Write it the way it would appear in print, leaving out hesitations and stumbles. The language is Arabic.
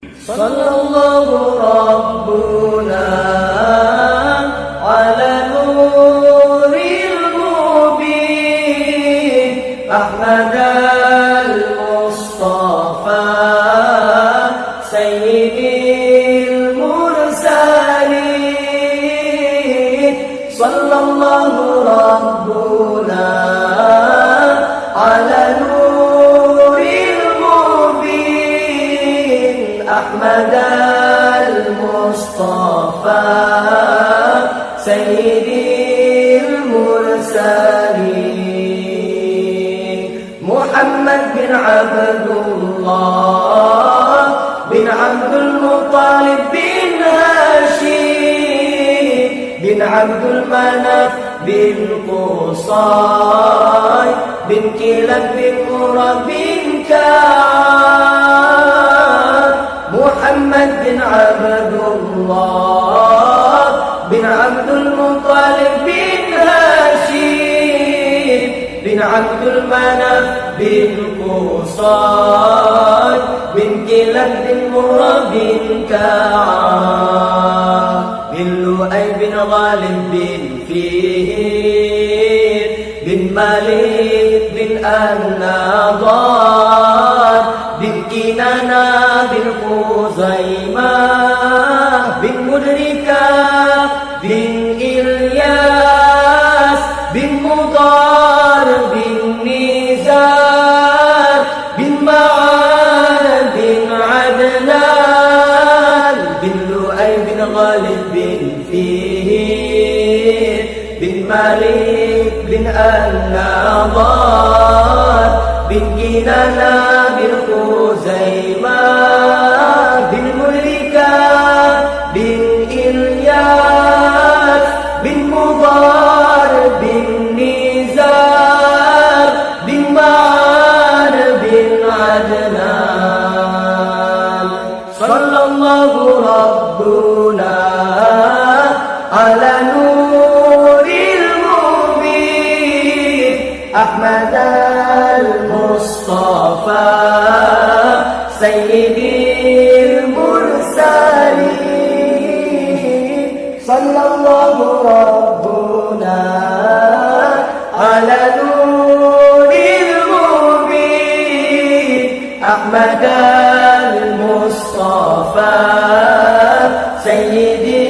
صلى الله ربنا على نور المبين أحمد المصطفى سيد المرسلين صلى الله ربنا على نور المبين أحمد المصطفى سيد المرسلين محمد بن عبد الله بن عبد المطلب بن هاشم بن عبد المناف بن قصي بن كلاب بن مرة بن كعب محمد بن عبد الله بن عبد المطلب بن هاشم بن عبد المناف بن قصي بن كلاب بن مرة بن كعب بن لؤي بن غالب بن فيهر بن مالك بن النضار بن كنانة بن خزيمة بن مدركة بن إلياس بن مضار بن نزار بن معان بن عدنان بن لؤي بن غالب بن فيهر بن مالك بن النضار بن كنانة بن خزيمة بن مدركة بن إلياس بن مضار بن نزار بن معان بن عدنان صلى الله ربنا على نور المبين أحمد المصطفى سيد المرسلين صلى الله ربنا على نور المبين أحمد المصطفى سيد